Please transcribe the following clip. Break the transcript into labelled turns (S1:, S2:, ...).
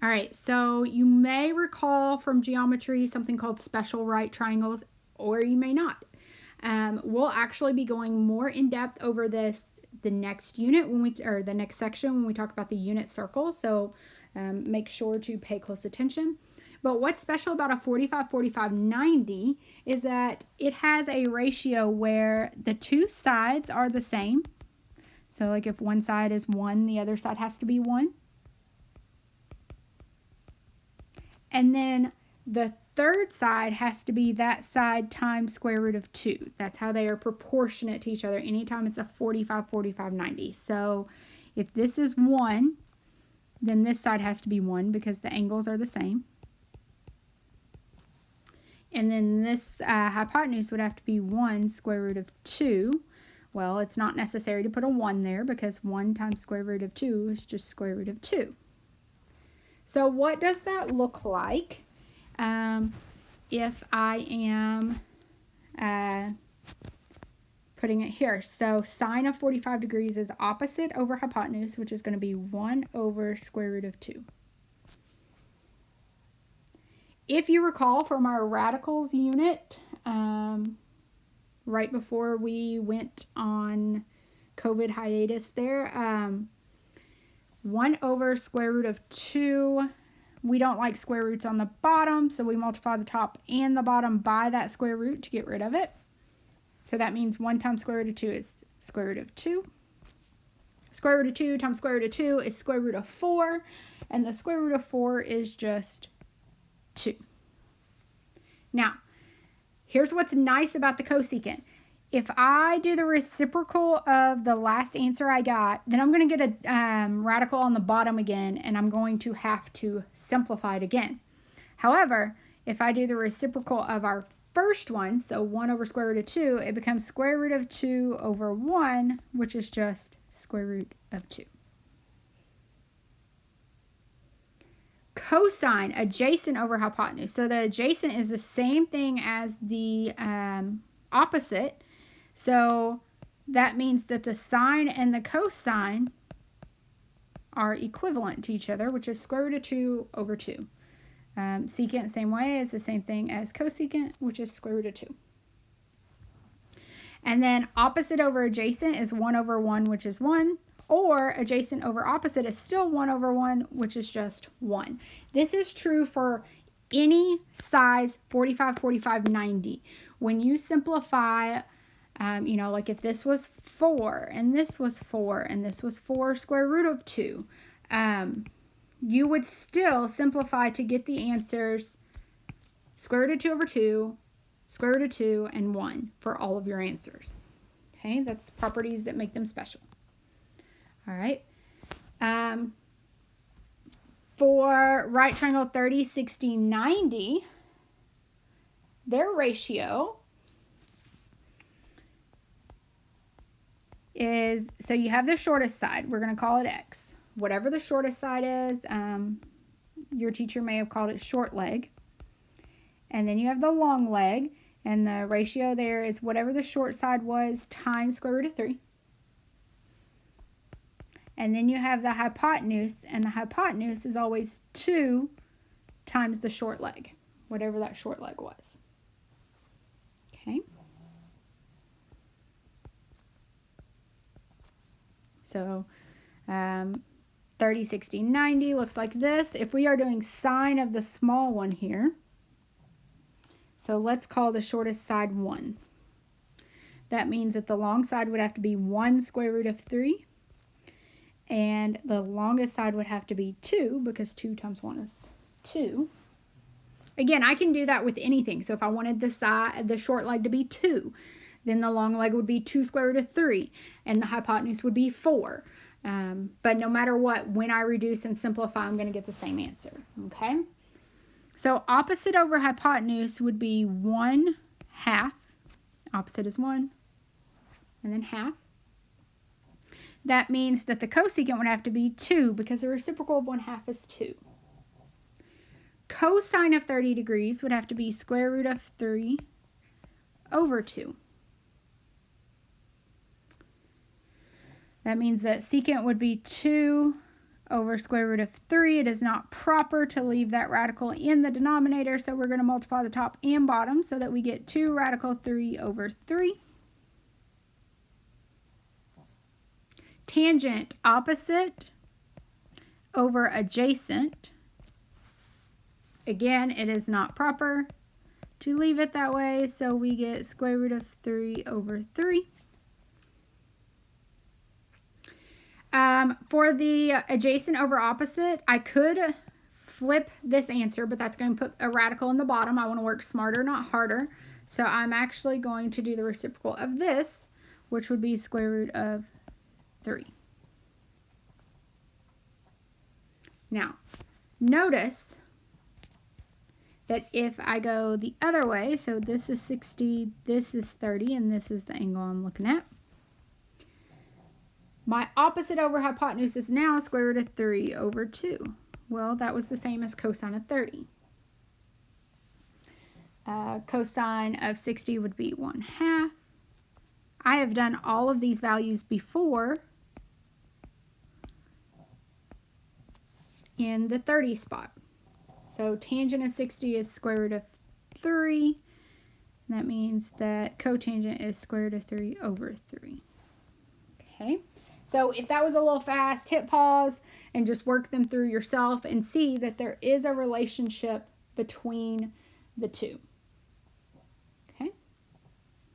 S1: All right, so you may recall from geometry something called special right triangles, or you may not. We'll actually be going more in depth over this the next unit or the next section when we talk about the unit circle. So make sure to pay close attention. But what's special about a 45, 45, 90 is that it has a ratio where the two sides are the same. So like if one side is 1, the other side has to be 1. And then the third side has to be that side times square root of 2. That's how they are proportionate to each other anytime it's a 45, 45, 90. So if this is 1, then this side has to be 1 because the angles are the same. And then this hypotenuse would have to be 1 square root of 2. Well, it's not necessary to put a 1 there because 1 times square root of 2 is just square root of 2. So what does that look like if I am putting it here? So sine of 45 degrees is opposite over hypotenuse, which is going to be 1 over square root of 2. If you recall from our radicals unit, right before we went on COVID hiatus there, 1 over square root of 2, we don't like square roots on the bottom, so we multiply the top and the bottom by that square root to get rid of it. So that means 1 times square root of 2 is square root of 2. Square root of 2 times square root of 2 is square root of 4, and the square root of 4 is just 2. Now, here's what's nice about the cosecant. If I do the reciprocal of the last answer I got, then I'm going to get a radical on the bottom again, and I'm going to have to simplify it again. However, if I do the reciprocal of our first one, so 1 over square root of 2, it becomes square root of 2 over 1, which is just square root of 2. Cosine, adjacent over hypotenuse. So the adjacent is the same thing as the opposite. So that means that the sine and the cosine are equivalent to each other, which is square root of 2 over 2. Secant, same way, is the same thing as cosecant, which is square root of 2. And then opposite over adjacent is 1 over 1, which is 1. Or adjacent over opposite is still 1 over 1, which is just 1. This is true for any size 45, 45, 90. When you simplify, like if this was 4, and this was 4, and this was 4 square root of 2, you would still simplify to get the answers square root of 2 over 2, square root of 2, and 1 for all of your answers. Okay, that's properties that make them special. All right. For right triangle 30, 60, 90, their ratio is, so you have the shortest side. We're going to call it X. Whatever the shortest side is, your teacher may have called it short leg. And then you have the long leg, and the ratio there is whatever the short side was times square root of 3. And then you have the hypotenuse, and the hypotenuse is always 2 times the short leg, whatever that short leg was. Okay. So 30, 60, 90 looks like this. If we are doing sine of the small one here, so let's call the shortest side 1. That means that the long side would have to be 1 square root of 3. And the longest side would have to be 2, because 2 times 1 is 2. Again, I can do that with anything. So if I wanted the short leg to be 2, then the long leg would be 2 square root of 3, and the hypotenuse would be 4. But no matter what, when I reduce and simplify, I'm going to get the same answer. Okay? So opposite over hypotenuse would be 1/2. Opposite is 1, and then half. That means that the cosecant would have to be 2, because the reciprocal of 1/2 is 2. Cosine of 30 degrees would have to be square root of 3 over 2. That means that secant would be 2 over square root of 3. It is not proper to leave that radical in the denominator, so we're going to multiply the top and bottom so that we get 2 radical 3 over 3. Tangent opposite over adjacent. Again, it is not proper to leave it that way, so we get square root of 3 over 3. For the adjacent over opposite, I could flip this answer, but that's going to put a radical in the bottom. I want to work smarter, not harder. So I'm actually going to do the reciprocal of this, which would be square root of 3. Now, notice that if I go the other way, so this is 60, this is 30, and this is the angle I'm looking at. My opposite over hypotenuse is now square root of 3 over 2. Well, that was the same as cosine of 30. Cosine of 60 would be 1/2. I have done all of these values before in the 30 spot. So tangent of 60 is square root of 3. That means that cotangent is square root of 3 over 3. Okay. So if that was a little fast, hit pause and just work them through yourself and see that there is a relationship between the two.